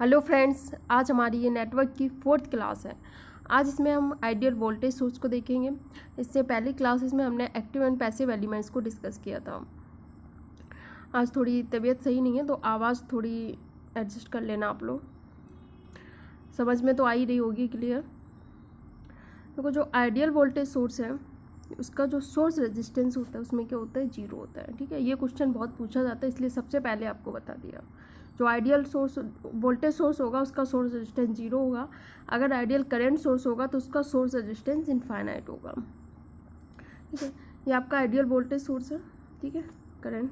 Hello friends, आज हमारी ये नेटवर्क की 4th क्लास है। आज इसमें हम आइडियल वोल्टेज सोर्स को देखेंगे। इससे पहली क्लासेस में हमने एक्टिव एंड पैसिव एलिमेंट्स को डिस्कस किया था। आज थोड़ी तबीयत सही नहीं है तो आवाज़ थोड़ी एडजस्ट कर लेना आप लोग। समझ में तो आ ही रही होगी क्लियर। देखो, जो आइडियल वोल्टेज सोर्स है उसका जो सोर्स रेजिस्टेंस होता है उसमें क्या होता है, 0 होता है। ठीक है, ये क्वेश्चन बहुत पूछा जाता है, इसलिए सबसे पहले आपको बता दिया। जो आइडियल सोर्स वोल्टेज सोर्स होगा उसका सोर्स रेजिस्टेंस 0 होगा। अगर आइडियल करंट सोर्स होगा तो उसका सोर्स रेजिस्टेंस इनफाइनाइट होगा। ठीक है, ये आपका आइडियल वोल्टेज सोर्स है। ठीक है, करंट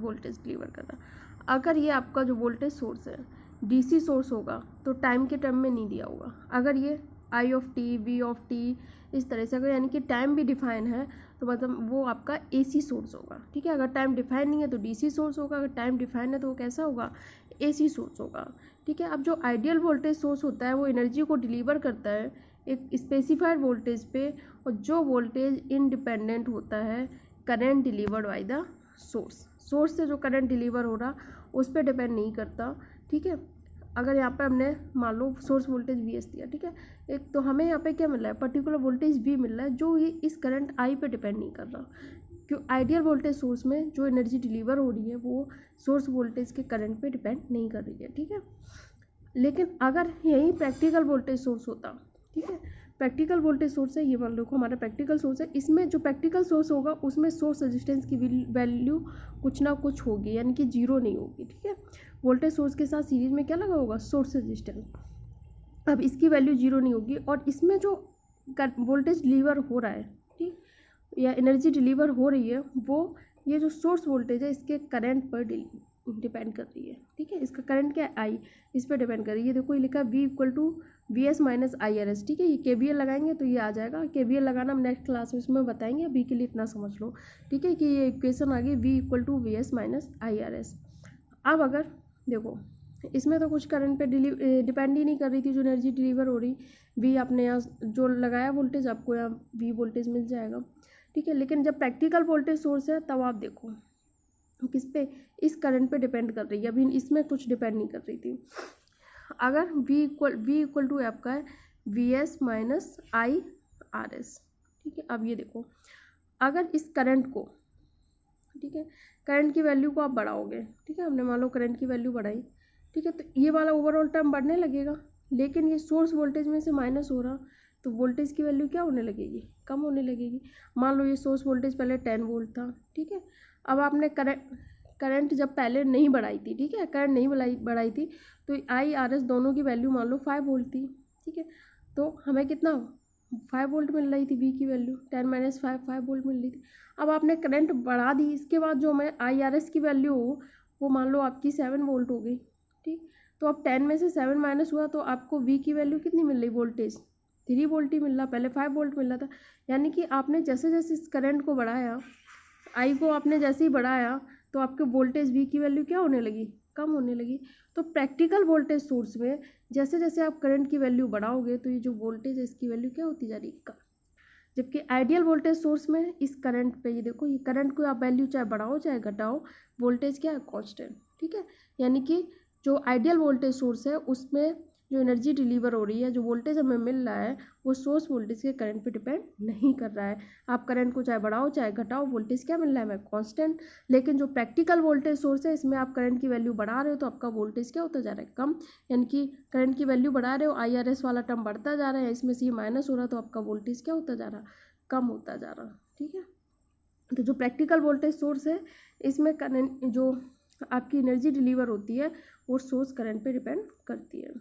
वोल्टेज डिलीवर कर रहा। अगर ये आपका जो वोल्टेज सोर्स है डीसी सोर्स होगा तो टाइम के टर्म में नहीं दिया होगा। अगर ये I of T, V of T इस तरह से अगर यानी कि टाइम भी डिफाइन है तो मतलब वो आपका एसी सोर्स होगा। ठीक है, अगर टाइम डिफाइन नहीं है तो डीसी सोर्स होगा, अगर टाइम डिफाइन है तो वो कैसा होगा, एसी सोर्स होगा। ठीक है, अब जो आइडियल वोल्टेज सोर्स होता है वो एनर्जी को डिलीवर करता है एक स्पेसिफाइड वोल्टेज पे, और जो वोल्टेज इंडिपेंडेंट होता है current delivered by the source. Source से जो करंट डिलीवर हो रहा उस पर डिपेंड नहीं करता। ठीक है, अगर यहाँ पे हमने मान लो सोर्स वोल्टेज वी एस दिया, ठीक है, एक तो हमें यहाँ पे क्या मिल रहा है, पर्टिकुलर वोल्टेज वी मिल रहा है जो ये इस करंट आई पे डिपेंड नहीं कर रहा। क्यों, आइडियल वोल्टेज सोर्स में जो एनर्जी डिलीवर हो रही है वो सोर्स वोल्टेज के करंट पे डिपेंड नहीं कर रही है। ठीक है, लेकिन अगर यही प्रैक्टिकल वोल्टेज सोर्स होता, ठीक है, प्रैक्टिकल वोल्टेज सोर्स है, ये मान लो हमारा प्रैक्टिकल सोर्स है, इसमें जो प्रैक्टिकल सोर्स होगा उसमें सोर्स रेजिस्टेंस की वैल्यू कुछ ना कुछ होगी, यानी कि 0 नहीं होगी। ठीक है, वोल्टेज सोर्स के साथ सीरीज में क्या लगा होगा, सोर्स रेजिस्टेंस। अब इसकी वैल्यू 0 नहीं होगी, और इसमें जो वोल्टेज डिलीवर हो रहा है, ठीक, या एनर्जी डिलीवर हो रही है वो ये जो सोर्स वोल्टेज है इसके करंट पर डिपेंड कर रही है। ठीक है, इसका करंट क्या है, आई, इस पर डिपेंड कर रही है। देखो ये लिखा V equal to V S minus I R S. ठीक है, ये KVL लगाएंगे तो ये आ जाएगा। KVL लगाना हम नेक्स्ट क्लास में इसमें बताएंगे, अभी के लिए इतना समझ लो। ठीक है, कि ये इक्वेशन आ गई V equal to V S minus I R S. अब अगर देखो इसमें तो कुछ करंट पे डिपेंड ही नहीं कर रही थी जो एनर्जी डिलीवर हो रही, वी आपने यहाँ जो लगाया वोल्टेज आपको यहाँ वी वोल्टेज मिल जाएगा। ठीक है, लेकिन जब प्रैक्टिकल वोल्टेज सोर्स है तब आप देखो किस पे, इस करंट पे डिपेंड कर रही है, अभी इसमें कुछ डिपेंड नहीं कर रही थी। अगर V इक्वल टू आपका है we S minus I R S. ठीक है, अब ये देखो अगर इस करंट को, ठीक है, करंट की वैल्यू को आप बढ़ाओगे, ठीक है, हमने मान लो करंट की वैल्यू बढ़ाई, ठीक है, तो ये वाला ओवरऑल टर्म बढ़ने लगेगा, लेकिन ये सोर्स वोल्टेज में से माइनस हो रहा तो वोल्टेज की वैल्यू क्या होने लगेगी, कम होने लगेगी। मान लो ये सोर्स वोल्टेज पहले 10 वोल्ट था, ठीक है, अब आपने करंट जब पहले नहीं बढ़ाई थी, ठीक है, करंट नहीं बढ़ाई थी तो आई आर एस दोनों की वैल्यू मान लो 5 वोल्ट थी। ठीक है, तो हमें कितना 5 वोल्ट मिल रही थी, वी की वैल्यू 10 माइनस 5 वोल्ट मिल रही थी। अब आपने करंट बढ़ा दी, इसके बाद जो हमें आई आर एस की वैल्यू हो वो मान लो आपकी 7 वोल्ट हो गई। ठीक, तो अब 10 में से 7 माइनस हुआ तो आपको वी की वैल्यू कितनी मिल रही, वोल्टेज 3 वोल्ट ही मिल रहा, पहले 5 वोल्ट मिल रहा था। यानी कि आपने जैसे जैसे इस करंट को बढ़ाया, आई को आपने जैसे ही बढ़ाया तो आपके वोल्टेज वी की वैल्यू क्या होने लगी, कम होने लगी। तो प्रैक्टिकल वोल्टेज सोर्स में जैसे जैसे आप करंट की वैल्यू बढ़ाओगे तो ये जो वोल्टेज है इसकी वैल्यू क्या होती जा रही है, कम। जबकि आइडियल वोल्टेज सोर्स में इस करंट पे ये देखो, ये करंट को आप वैल्यू चाहे बढ़ाओ चाहे घटाओ, वोल्टेज क्या है, कांस्टेंट। ठीक है, यानी कि जो आइडियल वोल्टेज सोर्स है उसमें जो एनर्जी डिलीवर हो रही है, जो वोल्टेज हमें मिल रहा है वो सोर्स वोल्टेज के करंट पे डिपेंड नहीं कर रहा है। आप करंट को चाहे बढ़ाओ चाहे घटाओ, वोल्टेज क्या मिल रहा है हमें, कांस्टेंट। लेकिन जो प्रैक्टिकल वोल्टेज सोर्स है इसमें आप करंट की वैल्यू बढ़ा रहे हो तो आपका वोल्टेज क्या होता जा रहा है, कम। यानी कि करंट की वैल्यू बढ़ा रहे हो, आई आर एस वाला टर्म बढ़ता जा रहा है, इसमें से ये माइनस हो रहा है तो आपका वोल्टेज क्या होता जा रहा, कम होता जा रहा। ठीक है, तो जो प्रैक्टिकल वोल्टेज सोर्स है इसमें करंट जो आपकी एनर्जी डिलीवर होती है वो सोर्स करंट पे डिपेंड करती है।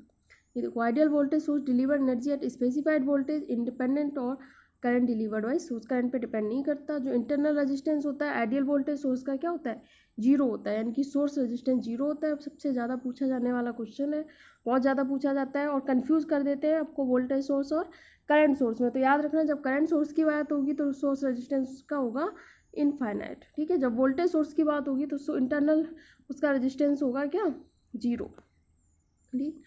ये देखो, ideal voltage source deliver energy at specified voltage independent और current delivered wise source current पे डिपेंड नहीं करता। जो इंटरनल रेजिस्टेंस होता है आइडियल वोल्टेज सोर्स का क्या होता है, 0 होता है, यानी कि सोर्स रेजिस्टेंस 0 होता है। सबसे ज़्यादा पूछा जाने वाला क्वेश्चन है, बहुत ज़्यादा पूछा जाता है और कन्फ्यूज़ कर देते हैं आपको वोल्टेज सोर्स और करंट सोर्स में। तो याद रखना, जब करंट सोर्स की बात होगी तो सोर्स रेजिस्टेंस का होगा इनफाइनाइट। ठीक है, जब वोल्टेज सोर्स की बात होगी तो इंटरनल उसका रेजिस्टेंस होगा क्या, 0। ठीक,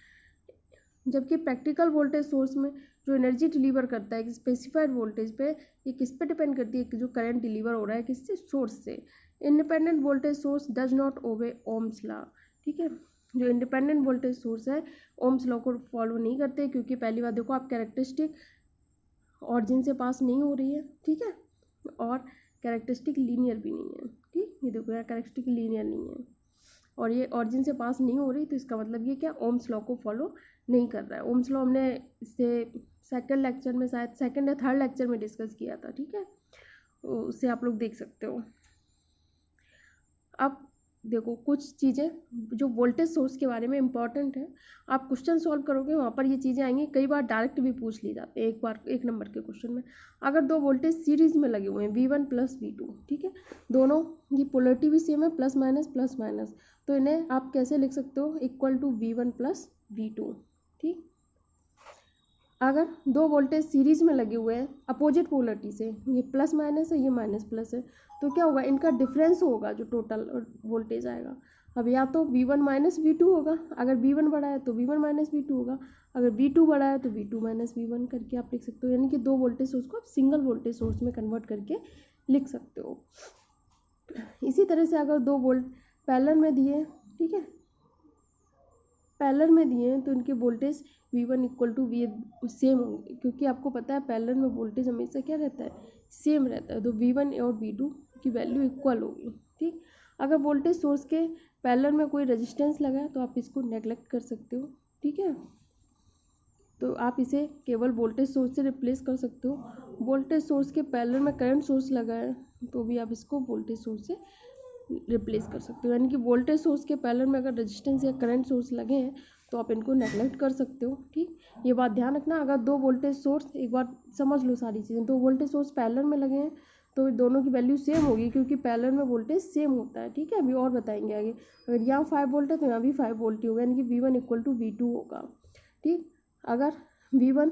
जबकि प्रैक्टिकल वोल्टेज सोर्स में जो एनर्जी डिलीवर करता है एक स्पेसिफाइड वोल्टेज पे, ये किस पे डिपेंड करती है, कि जो करंट डिलीवर हो रहा है किससे, सोर्स से। Independent voltage source does not obey Ohm's law. ठीक है, जो इंडिपेंडेंट वोल्टेज सोर्स है ओम्स लॉ को फॉलो नहीं करते, क्योंकि पहली बात देखो आप कैरेक्टरिस्टिक ऑरिजिन से पास नहीं हो रही है, ठीक है, और कैरेक्टरिस्टिक लीनियर भी नहीं है, ठीक, ये देखो यार कैरेक्टरिस्टिक लीनियर नहीं है और ये ऑरिजिन से पास नहीं हो रही, तो इसका मतलब ये क्या ओम्स लॉ को फॉलो नहीं कर रहा है। ओम्स लॉ हमने इससे सेकंड लेक्चर में, शायद सेकंड या थर्ड लेक्चर में डिस्कस किया था, ठीक है, उससे आप लोग देख सकते हो। अब देखो कुछ चीज़ें जो वोल्टेज सोर्स के बारे में इंपॉर्टेंट है, आप क्वेश्चन सॉल्व करोगे वहाँ पर ये चीज़ें आएंगी, कई बार डायरेक्ट भी पूछ ली जाती है। एक बार 1 नंबर के क्वेश्चन में अगर दो वोल्टेज सीरीज में लगे हुए हैं V1 प्लस V2, ठीक है, दोनों की पोलरिटी भी सेम है, प्लस माइनस, तो इन्हें आप कैसे लिख सकते हो, equal to V1 plus V2, ठीक। अगर दो वोल्टेज सीरीज में लगे हुए हैं अपोजिट पोलरिटी से, ये प्लस माइनस है, ये माइनस प्लस है, तो क्या होगा, इनका डिफरेंस होगा जो टोटल वोल्टेज आएगा। अब या तो V1 माइनस V2 होगा, अगर V1 बड़ा है तो V1 माइनस V2 होगा, अगर V2 बड़ा है तो V2 माइनस V1 करके आप लिख सकते हो। यानी कि दो वोल्टेज सोर्स को आप सिंगल वोल्टेज सोर्स में कन्वर्ट करके लिख सकते हो। इसी तरह से अगर दो वोल्ट पैरेलल में दिए, ठीक है, पैरेलल में दिए हैं तो इनके voltage V1 equal to V same होंगे, क्योंकि आपको पता है पैरेलल में वोल्टेज हमेशा क्या रहता है, सेम रहता है, तो V1 और V2 की वैल्यू इक्वल होगी, ठीक। अगर वोल्टेज सोर्स के पैरेलल में कोई रेजिस्टेंस लगा है तो आप इसको नेगलेक्ट कर सकते हो, ठीक है, तो आप इसे केवल वोल्टेज सोर्स से रिप्लेस कर सकते हो। वोल्टेज सोर्स के पैरेलल में करंट सोर्स लगा है तो भी आप इसको वोल्टेज सोर्स से रिप्लेस कर सकते हो। यानी कि वोल्टेज सोर्स के पैरेलल में अगर रेजिस्टेंस या करंट सोर्स लगे हैं तो आप इनको नेगलेक्ट कर सकते हो, ठीक। ये बात ध्यान रखना, अगर दो वोल्टेज सोर्स, एक बार समझ लो सारी चीज़ें, दो वोल्टेज सोर्स पैरेलल में लगे हैं तो दोनों की वैल्यू सेम होगी, क्योंकि पैरेलल में वोल्टेज सेम होता है, ठीक है, अभी और बताएंगे आगे। अगर यहाँ 5 वोल्ट है तो यहाँ भी 5 वोल्ट ही होगा, यानी कि V1 इक्वल टू V2 होगा, ठीक। अगर V1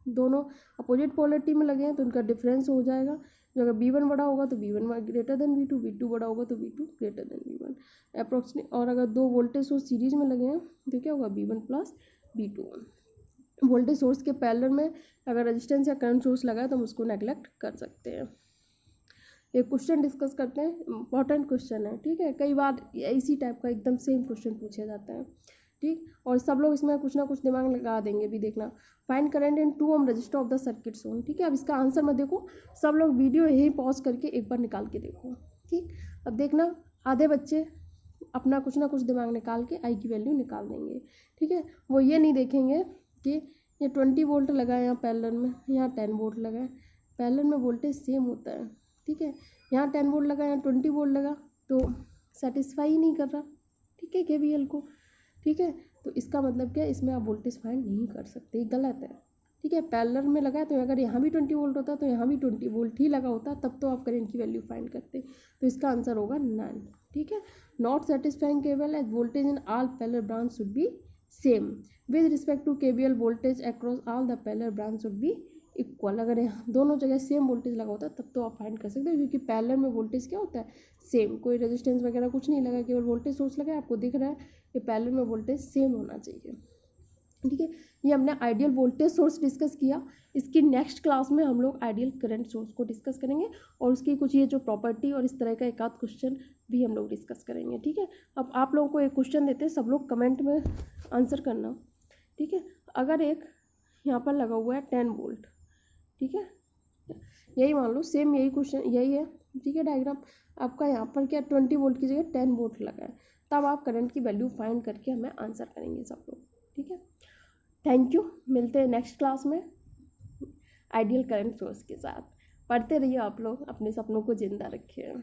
दोनों अपोजिट पोलरिटी में लगे हैं तो उनका डिफरेंस हो जाएगा, जो अगर V1 बड़ा होगा तो V1 greater than V2, V2 बड़ा होगा तो V2 greater than V1 approximate. और अगर दो वोल्टेज सोर्स सीरीज में लगे हैं तो क्या होगा, V1 plus V2। Voltage source के पैरेलल में अगर रेजिस्टेंस या करंट सोर्स लगा है तो हम उसको नेगलेक्ट कर सकते हैं। एक क्वेश्चन डिस्कस करते हैं, इंपॉर्टेंट क्वेश्चन है, ठीक है, कई बार इसी टाइप का एकदम सेम क्वेश्चन पूछे जाता है, ठीक, और सब लोग इसमें कुछ ना कुछ दिमाग लगा देंगे भी। देखना, find current in 2 ohm register of the circuit सोन, ठीक है। अब इसका आंसर मत देखो, सब लोग वीडियो यही पॉज करके एक बार निकाल के देखो, ठीक। अब देखना, आधे बच्चे अपना कुछ ना कुछ दिमाग निकाल के आई की वैल्यू निकाल देंगे, ठीक है, वो ये नहीं देखेंगे कि ये 20 वोल्ट लगा है यहाँ पैरेलल में, यहाँ 10 वोल्ट लगा है, पैरेलल में वोल्टेज सेम होता है, ठीक है, यहाँ 10 वोल्ट लगा, यहाँ 20 वोल्ट लगा, तो सेटिस्फाई ही नहीं कर रहा, ठीक है, KVL को, ठीक है। तो इसका मतलब क्या है, इसमें आप वोल्टेज फाइंड नहीं कर सकते, गलत है, ठीक है। पैरेलल में लगा है तो अगर यहाँ भी 20 वोल्ट होता तो यहाँ भी 20 वोल्ट ही लगा होता, तब तो आप करंट की वैल्यू फाइंड करते, तो इसका आंसर होगा 9, ठीक है। Not satisfying KVL as voltage in all parallel branch should be same with respect to KVL voltage across all the parallel branch should be equal. अगर यहाँ दोनों जगह सेम वोल्टेज लगा होता तब तो आप फाइंड कर सकते हो, क्योंकि पैरेलल में वोल्टेज क्या होता है, सेम, कोई रेजिस्टेंस वगैरह कुछ नहीं लगा, केवल वोल्टेज सोर्स लगा है, आपको दिख रहा है, ये पैरेलल में वोल्टेज सेम होना चाहिए, ठीक है। ये हमने आइडियल वोल्टेज सोर्स डिस्कस किया। इसकी नेक्स्ट क्लास में हम लोग आइडियल करंट सोर्स को डिस्कस करेंगे और उसकी कुछ ये जो प्रॉपर्टी और इस तरह का एक आध क्वेश्चन भी हम लोग डिस्कस करेंगे, ठीक है। अब आप लोगों को एक क्वेश्चन देते हैं, सब लोग कमेंट में आंसर करना, ठीक है। अगर एक यहाँ पर लगा हुआ है 10 वोल्ट, ठीक है, यही मान लो, सेम यही क्वेश्चन यही है, ठीक है, डायग्राम आपका यहाँ पर क्या 20 वोल्ट की जगह 10 वोल्ट लगा है, तब आप करंट की वैल्यू फाइंड करके हमें आंसर करेंगे सब लोग, ठीक है। थैंक यू, मिलते हैं नेक्स्ट क्लास में आइडियल करंट सोर्स के साथ। पढ़ते रहिए आप लोग, अपने सपनों को जिंदा रखिए।